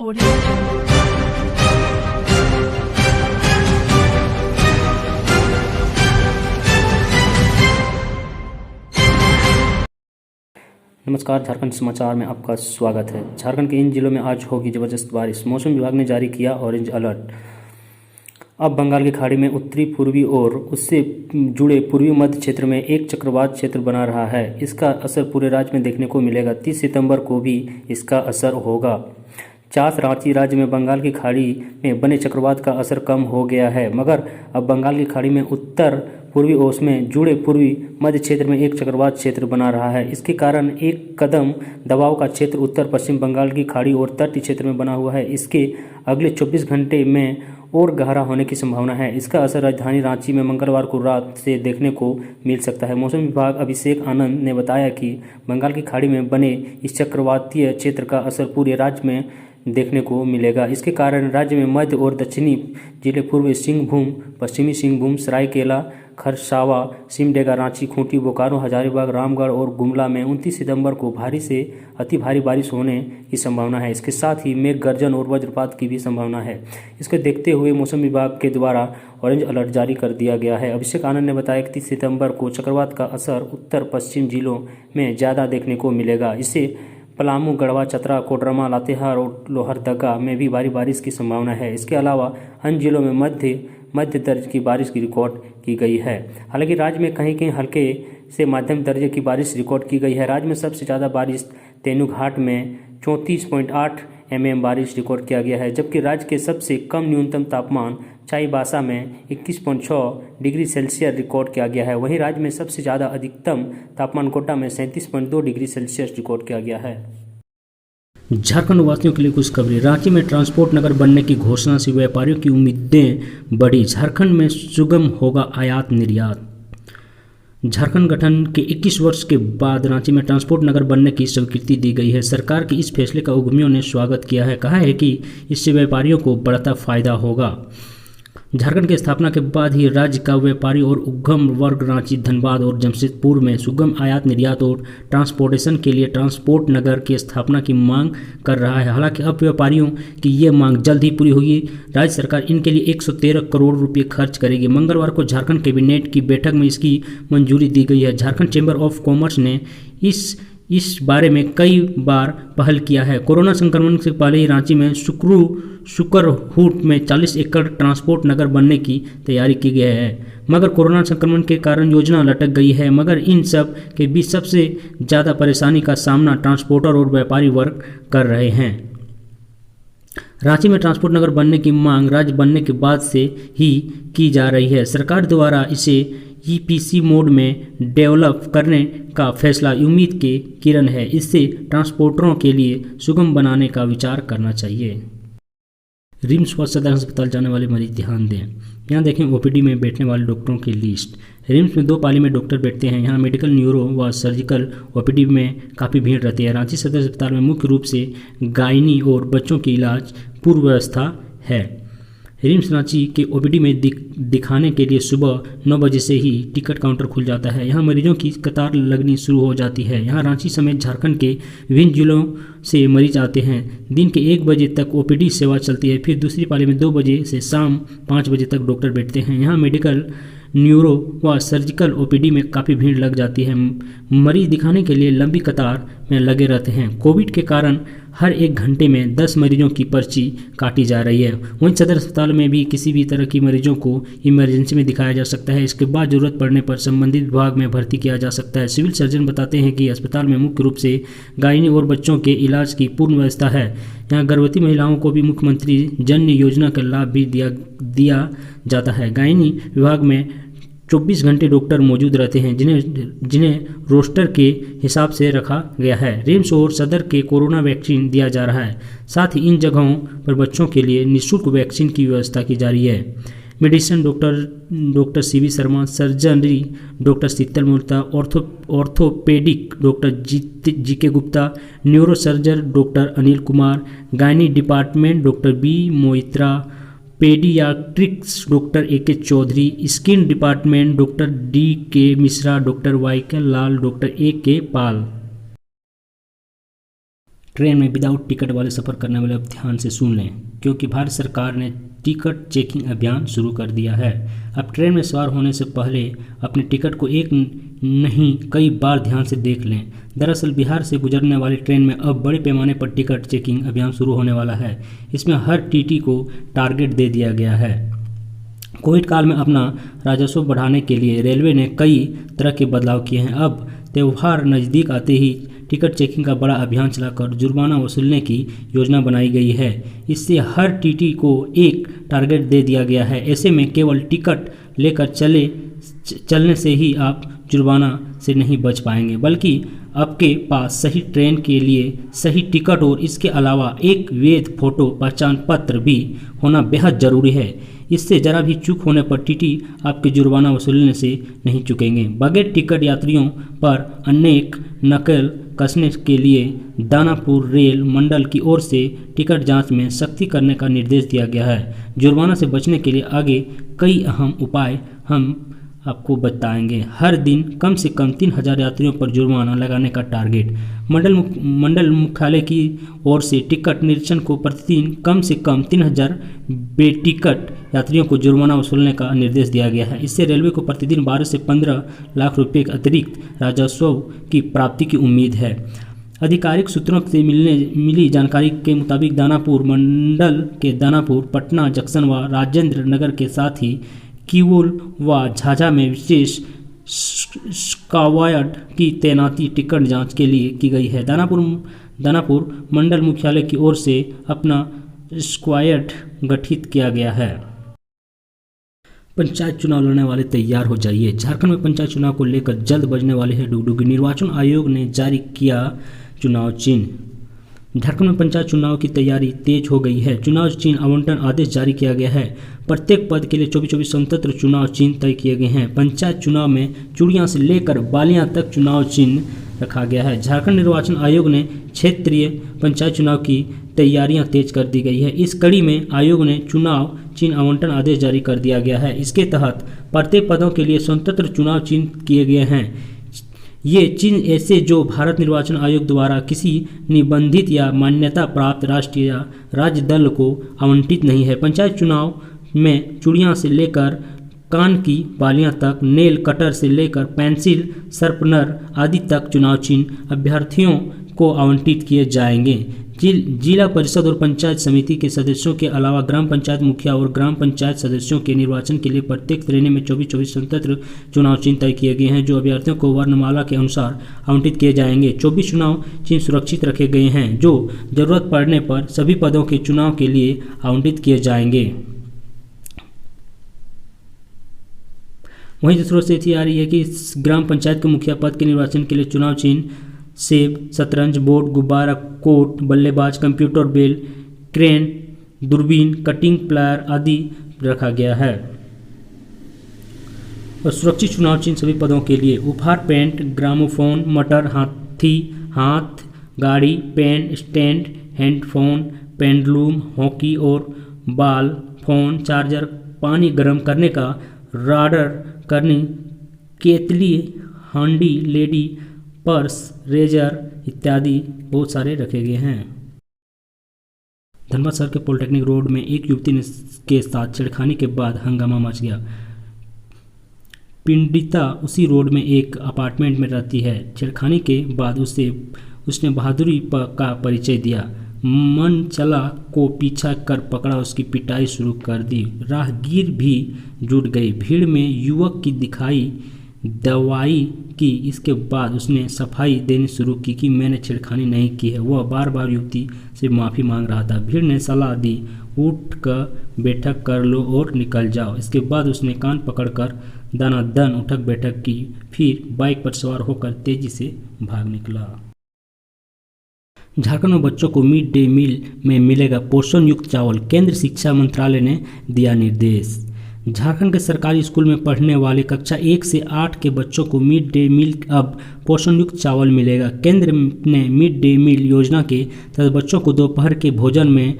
नमस्कार, झारखंड समाचार में आपका स्वागत है। झारखंड के इन जिलों में आज होगी जबरदस्त बारिश। मौसम विभाग ने जारी किया ऑरेंज अलर्ट। अब बंगाल की खाड़ी में उत्तरी पूर्वी और उससे जुड़े पूर्वी मध्य क्षेत्र में एक चक्रवात क्षेत्र बना रहा है। इसका असर पूरे राज्य में देखने को मिलेगा। 30 सितंबर को भी इसका असर होगा। चास रांची राज्य में बंगाल की खाड़ी में बने चक्रवात का असर कम हो गया है, मगर अब बंगाल की खाड़ी में उत्तर पूर्वी और उसमें जुड़े पूर्वी मध्य क्षेत्र में एक चक्रवात क्षेत्र बना रहा है। इसके कारण एक कदम दबाव का क्षेत्र उत्तर पश्चिम बंगाल की खाड़ी और तटीय क्षेत्र में बना हुआ है। इसके अगले 24 घंटे में और गहरा होने की संभावना है। इसका असर राजधानी रांची में मंगलवार को रात से देखने को मिल सकता है। मौसम विभाग अभिषेक आनंद ने बताया कि बंगाल की खाड़ी में बने इस चक्रवातीय क्षेत्र का असर पूरे राज्य में देखने को मिलेगा। इसके कारण राज्य में मध्य और दक्षिणी जिले पूर्वी सिंहभूम, पश्चिमी सिंहभूम, सरायकेला, खरसावा, सिमडेगा, रांची, खूंटी, बोकारो, हजारीबाग, रामगढ़ और गुमला में 29 सितंबर को भारी से अति भारी बारिश होने की संभावना है। इसके साथ ही मेघ गर्जन और वज्रपात की भी संभावना है। इसको देखते हुए मौसम विभाग के द्वारा ऑरेंज अलर्ट जारी कर दिया गया है। अभिषेक आनंद ने बताया कि 30 सितंबर को चक्रवात का असर उत्तर पश्चिम जिलों में ज़्यादा देखने को मिलेगा। इससे पलामू, गढ़वा, चतरा, कोडरमा, लातेहार और लोहरदगा में भी भारी बारिश की संभावना है। इसके अलावा अन्य जिलों में मध्य दर्जे की बारिश की रिकॉर्ड की गई है। हालांकि राज्य में कहीं कहीं हल्के से मध्यम दर्जे की बारिश रिकॉर्ड की गई है। राज्य में सबसे ज़्यादा बारिश तेनुघाट में 34.8 mm बारिश रिकॉर्ड किया गया है, जबकि राज्य के सबसे कम न्यूनतम तापमान चाईबासा में 21.6 डिग्री सेल्सियस रिकॉर्ड किया गया है। वहीं राज्य में सबसे ज़्यादा अधिकतम तापमान गोड्डा में 37.2 डिग्री सेल्सियस रिकॉर्ड किया गया है। झारखंड वासियों के लिए कुछ खबरें। रांची में ट्रांसपोर्ट नगर बनने की घोषणा से व्यापारियों की उम्मीदें बढ़ी। झारखंड में सुगम होगा आयात निर्यात। झारखंड गठन के 21 वर्ष के बाद रांची में ट्रांसपोर्ट नगर बनने की स्वीकृति दी गई है। सरकार के इस फैसले का उद्यमियों ने स्वागत किया है। कहा है कि इससे व्यापारियों को बढ़ता फायदा होगा। झारखंड की स्थापना के बाद ही राज्य का व्यापारी और उद्यम वर्ग रांची, धनबाद और जमशेदपुर में सुगम आयात निर्यात और ट्रांसपोर्टेशन के लिए ट्रांसपोर्ट नगर की स्थापना की मांग कर रहा है। हालांकि अब व्यापारियों की ये मांग जल्द ही पूरी होगी। राज्य सरकार इनके लिए 113 करोड़ रुपये खर्च करेगी। मंगलवार को झारखंड कैबिनेट की बैठक में इसकी मंजूरी दी गई है। झारखंड चैम्बर ऑफ कॉमर्स ने इस बारे में कई बार पहल किया है। कोरोना संक्रमण से पहले ही रांची में सुकरहुट में 40 एकड़ ट्रांसपोर्ट नगर बनने की तैयारी की गई है, मगर कोरोना संक्रमण के कारण योजना लटक गई है। मगर इन सब के बीच सबसे ज़्यादा परेशानी का सामना ट्रांसपोर्टर और व्यापारी वर्ग कर रहे हैं। रांची में ट्रांसपोर्ट नगर बनने की मांग राज्य बनने के बाद से ही की जा रही है। सरकार द्वारा इसे EPC मोड में डेवलप करने का फैसला उम्मीद के किरण है। इससे ट्रांसपोर्टरों के लिए सुगम बनाने का विचार करना चाहिए। रिम्स व सदर अस्पताल जाने वाले मरीज ध्यान दें। यहाँ देखें OPD में बैठने वाले डॉक्टरों की लिस्ट। रिम्स में 2 पाली में डॉक्टर बैठते हैं। यहाँ मेडिकल, न्यूरो व सर्जिकल OPD में काफ़ी भीड़ रहती है। रांची सदर अस्पताल में मुख्य रूप से गायनी और बच्चों की इलाज पूर्व व्यवस्था है। रिम्स रांची के OPD में दिखाने के लिए सुबह 9 बजे से ही टिकट काउंटर खुल जाता है। यहाँ मरीजों की कतार लगनी शुरू हो जाती है। यहाँ रांची समेत झारखंड के विभिन्न जिलों से मरीज आते हैं। दिन के 1 बजे तक OPD सेवा चलती है। फिर दूसरी पाली में 2 बजे से शाम 5 बजे तक डॉक्टर बैठते हैं। यहाँ मेडिकल, न्यूरो व सर्जिकल OPD में काफ़ी भीड़ लग जाती है। मरीज दिखाने के लिए लंबी कतार में लगे रहते हैं। कोविड के कारण हर 1 घंटे में 10 मरीजों की पर्ची काटी जा रही है। वहीं सदर अस्पताल में भी किसी भी तरह की मरीजों को इमरजेंसी में दिखाया जा सकता है। इसके बाद जरूरत पड़ने पर संबंधित विभाग में भर्ती किया जा सकता है। सिविल सर्जन बताते हैं कि अस्पताल में मुख्य रूप से गायनी और बच्चों के इलाज की पूर्ण व्यवस्था है। यहाँ गर्भवती महिलाओं को भी मुख्यमंत्री जन्य योजना का लाभ भी दिया जाता है। गायनी विभाग में 24 घंटे डॉक्टर मौजूद रहते हैं, जिन्हें रोस्टर के हिसाब से रखा गया है। रिम्स और सदर के कोरोना वैक्सीन दिया जा रहा है। साथ ही इन जगहों पर बच्चों के लिए निःशुल्क वैक्सीन की व्यवस्था की जा रही है। Medicine doctor CV Sharma, surgery doctor Sheetal Murta, orthopaedic doctor GK Gupta, neuro surgeon doctor Anil Kumar, gynae department doctor B Moitra, paediatrics doctor AK Chaudhary, skin department doctor DK Mishra, doctor YK Lal, doctor AK Pal. Train में विदाउट टिकट वाले सफ़र करने वाले अब ध्यान से सुन लें, क्योंकि भारत सरकार ने टिकट चेकिंग अभियान शुरू कर दिया है। अब ट्रेन में सवार होने से पहले अपने टिकट को एक नहीं कई बार ध्यान से देख लें। दरअसल बिहार से गुजरने वाली ट्रेन में अब बड़े पैमाने पर टिकट चेकिंग अभियान शुरू होने वाला है। इसमें हर टीटी को टारगेट दे दिया गया है। कोविड काल में अपना राजस्व बढ़ाने के लिए रेलवे ने कई तरह के बदलाव किए हैं। अब त्यौहार नज़दीक आते ही टिकट चेकिंग का बड़ा अभियान चलाकर जुर्माना वसूलने की योजना बनाई गई है। इससे हर टीटी को एक टारगेट दे दिया गया है। ऐसे में केवल टिकट लेकर चलने से ही आप जुर्माना से नहीं बच पाएंगे, बल्कि आपके पास सही ट्रेन के लिए सही टिकट और इसके अलावा एक वैध फोटो पहचान पत्र भी होना बेहद ज़रूरी है। इससे जरा भी चूक होने पर टीटी आपके जुर्माना वसूलने से नहीं चूकेंगे। बगैर टिकट यात्रियों पर अनेक नकल कसने के लिए दानापुर रेल मंडल की ओर से टिकट जांच में सख्ती करने का निर्देश दिया गया है। जुर्माना से बचने के लिए आगे कई अहम उपाय हम आपको बताएंगे। हर दिन कम से कम 3000 यात्रियों पर जुर्माना लगाने का टारगेट। मंडल मुख्यालय की ओर से टिकट निरीक्षण को प्रतिदिन कम से कम 3000 बेटिकट यात्रियों को जुर्माना वसूलने का निर्देश दिया गया है। इससे रेलवे को प्रतिदिन 12 से 15 लाख रुपये के अतिरिक्त राजस्व की प्राप्ति की उम्मीद है। आधिकारिक सूत्रों से मिली जानकारी के मुताबिक दानापुर मंडल के दानापुर, पटना जंक्शन व राजेंद्र नगर के साथ ही किवुल व झाझा में विशेष स्क्वाड की तैनाती टिकट जांच के लिए की गई है। दानापुर मंडल मुख्यालय की ओर से अपना स्क्वाड गठित किया गया है। पंचायत चुनाव लड़ने वाले तैयार हो जाइए। झारखंड में पंचायत चुनाव को लेकर जल्द बजने वाले हैं डुगडुगी। निर्वाचन आयोग ने जारी किया चुनाव चिन्ह। झारखंड में पंचायत चुनाव की तैयारी तेज हो गई है। चुनाव चिन्ह आवंटन आदेश जारी किया गया है। प्रत्येक पद के लिए 24 स्वतंत्र चुनाव चिन्ह तय किए गए हैं। पंचायत चुनाव में चूड़ियां से लेकर बालियां तक चुनाव चिन्ह रखा गया है। झारखंड निर्वाचन आयोग ने क्षेत्रीय पंचायत चुनाव की तैयारियां तेज कर दी गई है। इस कड़ी में आयोग ने चुनाव चिन्ह आवंटन आदेश जारी कर दिया गया है। इसके तहत प्रत्येक पदों के लिए स्वतंत्र चुनाव चिन्ह किए गए हैं। ये चिन्ह ऐसे जो भारत निर्वाचन आयोग द्वारा किसी निबंधित या मान्यता प्राप्त राष्ट्रीय या राज्य दल को आवंटित नहीं है। पंचायत चुनाव में चूड़ियां से लेकर कान की बालियां तक, नेल कटर से लेकर पेंसिल शार्पनर आदि तक चुनाव चिन्ह अभ्यर्थियों को आवंटित किए जाएंगे। जिला परिषद और पंचायत समिति के सदस्यों के अलावा ग्राम पंचायत मुखिया और ग्राम पंचायत सदस्यों के निर्वाचन के लिए प्रत्येक श्रेणी में 24 स्वतंत्र चुनाव चिन्ह तय किए गए हैं, जो अभ्यर्थियों को वर्णमाला के अनुसार आवंटित किए जाएंगे। 24 चुनाव चिन्ह सुरक्षित रखे गए हैं, जो जरूरत पड़ने पर सभी पदों के चुनाव के लिए आवंटित किए जाएंगे। वहीं दूसरी स्थिति आ रही है कि ग्राम पंचायत के मुखिया पद के निर्वाचन के लिए चुनाव चिन्ह सेब, शतरंज, बोर्ड, गुब्बारा, कोट, बल्लेबाज, कंप्यूटर बेल, क्रेन, दूरबीन, कटिंग प्लायर आदि रखा गया है। और सुरक्षित चुनाव चिन्ह सभी पदों के लिए उपहार पेंट, ग्रामोफोन, मटर, हाथी, हाथ गाड़ी, pen stand, handphone, pendulum, hockey और बाल फोन, चार्जर, पानी गर्म करने का राडर, करनी, केतली, हांडी, लेडी पर्स, रेजर इत्यादि बहुत सारे रखे गए हैं। धनबाद शहर के पॉलिटेक्निक रोड में एक युवती के साथ छेड़खानी के बाद हंगामा मच गया। पीड़िता उसी रोड में एक अपार्टमेंट में रहती है। छेड़खानी के बाद उसने बहादुरी का परिचय दिया। मन चला को पीछा कर पकड़ा, उसकी पिटाई शुरू कर दी। राहगीर भी जुट गई। भीड़ में युवक की दिखाई दवाई की। इसके बाद उसने सफाई देनी शुरू की कि मैंने छेड़खानी नहीं की है। वह बार बार युवती से माफ़ी मांग रहा था। भीड़ ने सलाह दी, उठ कर बैठक कर लो और निकल जाओ। इसके बाद उसने कान पकड़कर दनादन उठक बैठक की, फिर बाइक पर सवार होकर तेजी से भाग निकला। झारखंड में बच्चों को मिड डे मील में मिलेगा पोषण युक्त चावल। केंद्र शिक्षा मंत्रालय ने दिया निर्देश। झारखंड के सरकारी स्कूल में पढ़ने वाले कक्षा 1 से 8 के बच्चों को मिड डे मील अब पोषण युक्त चावल मिलेगा। केंद्र ने मिड डे मील योजना के तहत बच्चों को दोपहर के भोजन में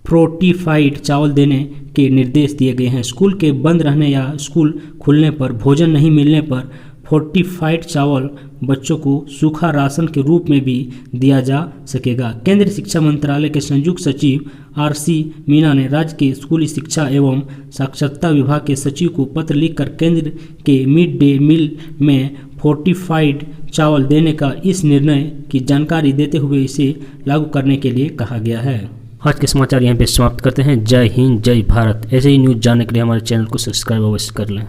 फोर्टिफाइड चावल देने के निर्देश दिए गए हैं। स्कूल के बंद रहने या स्कूल खुलने पर भोजन नहीं मिलने पर फोर्टिफाइड चावल बच्चों को सूखा राशन के रूप में भी दिया जा सकेगा। केंद्रीय शिक्षा मंत्रालय के संयुक्त सचिव आरसी मीना ने राज्य के स्कूली शिक्षा एवं साक्षरता विभाग के सचिव को पत्र लिखकर केंद्र के मिड डे मील में फोर्टिफाइड चावल देने का इस निर्णय की जानकारी देते हुए इसे लागू करने के लिए कहा गया है। आज के समाचार यहीं पे समाप्त करते हैं। जय हिंद, जय भारत। ऐसे ही न्यूज़ जानने के लिए हमारे चैनल को सब्सक्राइब अवश्य कर लें।